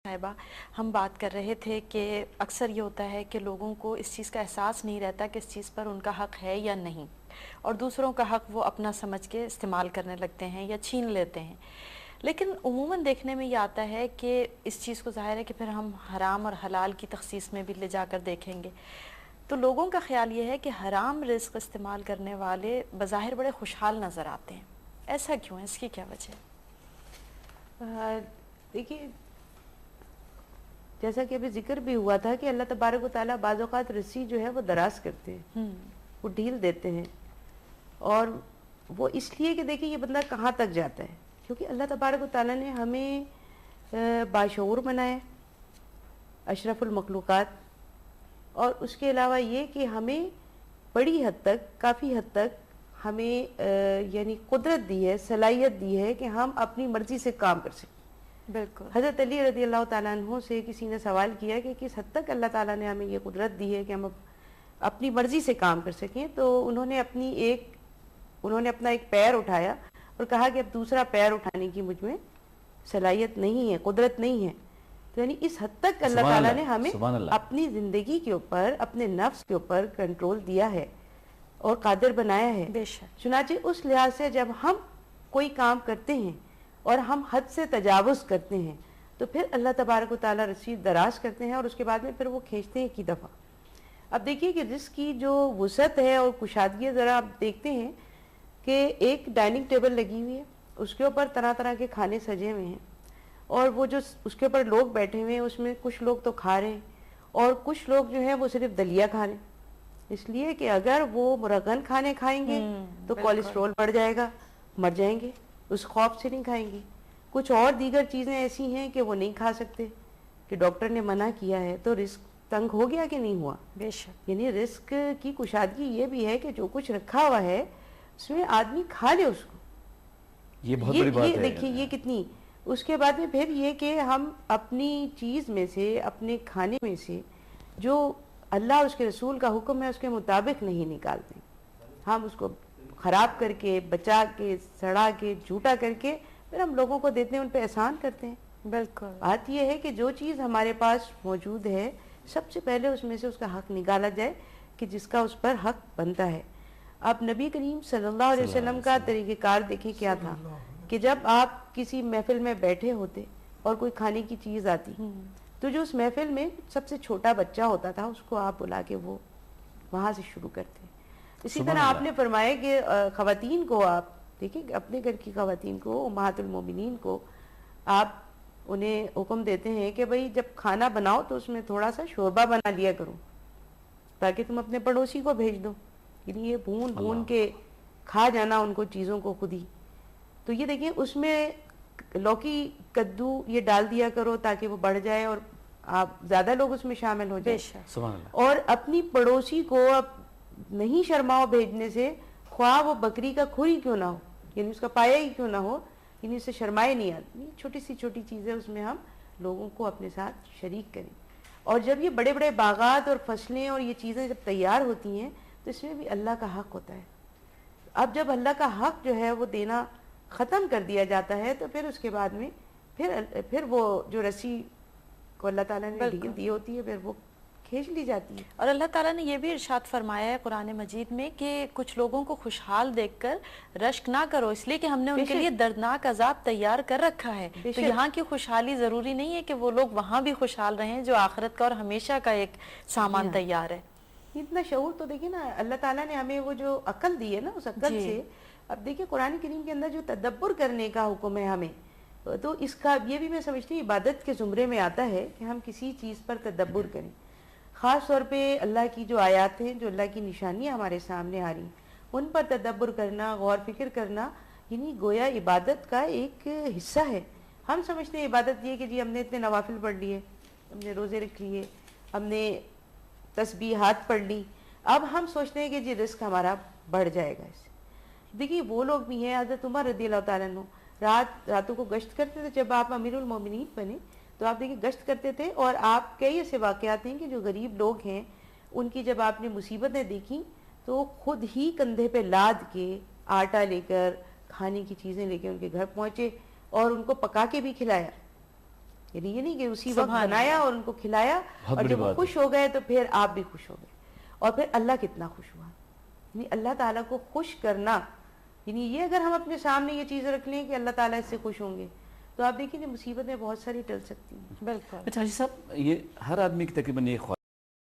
साहिबा, हम बात कर रहे थे कि अक्सर ये होता है कि लोगों को इस चीज़ का एहसास नहीं रहता कि इस चीज़ पर उनका हक़ है या नहीं, और दूसरों का हक़ वो अपना समझ के इस्तेमाल करने लगते हैं या छीन लेते हैं। लेकिन उमूमन देखने में ये आता है कि इस चीज़ को ज़ाहिर है कि फिर हम हराम और हलाल की तख़सीस में भी ले जाकर देखेंगे, तो लोगों का ख़्याल ये है कि हराम रिज़्क़ इस्तेमाल करने वाले बज़ाहिर बड़े खुशहाल नज़र आते हैं। ऐसा क्यों है, इसकी क्या वजह है? देखिए, जैसा कि अभी जिक्र भी हुआ था कि अल्लाह तबारक व तआला बाज़ औक़ात रस्सी जो है वो दराज करते हैं, वो ढील देते हैं, और वो इसलिए कि देखिए ये बंदा कहाँ तक जाता है, क्योंकि अल्लाह तबारक व तआला ने हमें बाशऊर बनाया, अशरफुल मखलूक़ात, और उसके अलावा ये कि हमें बड़ी हद तक, काफ़ी हद तक हमें यानी कुदरत दी है, सलाहियत दी है कि हम अपनी मर्ज़ी से काम कर सकें। बिल्कुल। हज़रत अली रज़ी अल्लाह ताला अन्हु से किसी ने सवाल किया कि किस हद तक अल्लाह ताला ने हमें ये कुदरत दी है कि हम अपनी मर्ज़ी से काम कर सकें, तो उन्होंने अपना एक पैर उठाया और कहा कि अब दूसरा पैर उठाने की मुझ में सलाहियत नहीं है, कुदरत नहीं है। तो यानी इस हद तक अल्लाह ताला ने हमें अपनी ज़िंदगी के ऊपर, अपने नफ्स के ऊपर कंट्रोल दिया है और कादिर बनाया है। बेशक। चुनांचे उस लिहाज से जब हम कोई काम करते हैं और हम हद से तजावुज़ करते हैं, तो फिर अल्लाह तबारक व तआला रस्सी दराज करते हैं और उसके बाद में फिर वो खींचते हैं एक दफ़ा। अब देखिए कि रिज़्क़ की जो वुसअत है और कुशादगी, ज़रा आप देखते हैं कि एक डाइनिंग टेबल लगी हुई है, उसके ऊपर तरह तरह के खाने सजे हुए हैं, और वो जो उसके ऊपर लोग बैठे हुए हैं उसमें कुछ लोग तो खा रहे हैं और कुछ लोग जो हैं वो सिर्फ दलिया खा रहे हैं, इसलिए कि अगर वो मुरगन खाने खाएंगे तो कोलेस्ट्रॉल बढ़ जाएगा, मर जाएंगे, उस खौफ से नहीं खाएंगे। कुछ और दीगर चीज़ें ऐसी हैं कि वो नहीं खा सकते, कि डॉक्टर ने मना किया है, तो रिस्क तंग हो गया कि नहीं हुआ। बेशक। यानी रिस्क की कुशादगी ये भी है कि जो कुछ रखा हुआ है उसमें आदमी खा ले उसको, ये बहुत बड़ी बात है। देखिए ये कितनी, उसके बाद में फिर ये कि हम अपनी चीज़ में से, अपने खाने में से जो अल्लाह उसके रसूल का हुक्म है उसके मुताबिक नहीं निकालते, हम उसको ख़राब करके, बचा के, सड़ा के, झूठा करके फिर हम लोगों को देते हैं, उन पे एहसान करते हैं। बिल्कुल। बात यह है कि जो चीज़ हमारे पास मौजूद है सबसे पहले उसमें से उसका हक़ निकाला जाए कि जिसका उस पर हक़ बनता है। अब नबी करीम सल्लल्लाहु अलैहि वसल्लम का तरीक़ेकार देखें क्या था कि जब आप किसी महफिल में बैठे होते और कोई खाने की चीज़ आती, तो जो उस महफिल में सबसे छोटा बच्चा होता था उसको आप बुला के वो वहाँ से शुरू करते। इसी तरह आपने फरमाया कि ख़वातीन को आप देखिए, अपने घर की ख़वातीन को, उम्महातुल मोमिनीन को आप उन्हें हुक्म देते हैं कि भाई जब खाना बनाओ तो उसमें थोड़ा सा शोरबा बना लिया करो ताकि तुम अपने पड़ोसी को भेज दो, यानी ये भून भून के खा जाना उनको चीज़ों को खुद ही। तो ये देखिए उसमें लौकी, कद्दू ये डाल दिया करो ताकि वो बढ़ जाए और आप ज़्यादा लोग उसमें शामिल हो जाए। और अपनी पड़ोसी को अब नहीं शर्माओ भेजने से, ख्वाह वो बकरी का खुर ही क्यों ना हो, यानी उसका पाया ही क्यों ना हो, यानी उससे शर्माए नहीं आती। छोटी सी छोटी चीज़ें उसमें हम लोगों को अपने साथ शरीक करें। और जब ये बड़े बड़े बागात और फसलें और ये चीज़ें जब तैयार होती हैं तो इसमें भी अल्लाह का हक़ होता है। अब जब अल्लाह का हक़ जो है वो देना ख़त्म कर दिया जाता है तो फिर उसके बाद में फिर वो जो रस्सी को अल्लाह ताला ने ढील दी होती है फिर वो खींच ली जाती है। और अल्लाह ताला ने ये भी इरशाद फरमाया है कुरान मजीद में कि कुछ लोगों को खुशहाल देखकर रश्क ना करो, इसलिए कि हमने उनके लिए दर्दनाक अजाब तैयार कर रखा है। तो यहाँ की खुशहाली ज़रूरी नहीं है कि वो लोग वहाँ भी खुशहाल रहें जो आखिरत का और हमेशा का एक सामान तैयार है। इतना शऊर तो देखिए ना, अल्लाह ताला ने हमें वो जो अकल दी है ना, उस अकल से अब देखिए कुरान करीम के अंदर जो तदब्बुर करने का हुक्म है हमें, तो इसका ये भी मैं समझती हूँ इबादत के ज़ुमरे में आता है कि हम किसी चीज़ पर तदब्बुर करें। ख़ास तौर पे अल्लाह की जो आयात हैं, जो अल्लाह की निशानियाँ हमारे सामने आ रही, उन पर तदब्बुर करना, गौर फिक्र करना, यानी गोया इबादत का एक हिस्सा है। हम समझते हैं इबादत ये कि जी हमने इतने नवाफिल पढ़ लिए, हमने रोज़े रख लिए, हमने तस्बीहात पढ़ ली, अब हम सोचते हैं कि जी रिस्क हमारा बढ़ जाएगा इससे। देखिए वो लोग भी हैं, हज़रत उमर रज़ी अल्लाह ताला अन्हु रातों को गश्त करते थे। जब आप अमीरुल मोमिनीन बने तो आप देखिए गश्त करते थे, और आप कई ऐसे वाक़यात हैं कि जो गरीब लोग हैं उनकी जब आपने मुसीबतें देखी तो खुद ही कंधे पे लाद के आटा लेकर, खाने की चीज़ें लेकर उनके घर पहुँचे और उनको पका के भी खिलाया। یعنی یہ نہیں کہ اسی وقت سبحان بنایا اور ان کو کھلایا بہت اور بڑی جب وہ بات ہے۔ خوش ہو گئے تو پھر آپ بھی خوش ہو گئے، اور پھر اللہ کتنا خوش ہوا. یعنی اللہ تعالیٰ کو خوش کرنا، یعنی یہ اگر ہم اپنے سامنے یہ چیز رکھ لیں کہ اللہ تعالیٰ اس سے خوش ہوں گے تو آپ دیکھیں کہ مصیبتیں بہت ساری ٹل سکتی ہیں. بالکل. اچھا حاجی صاحب، یہ ہر آدمی کی تقریباً ایک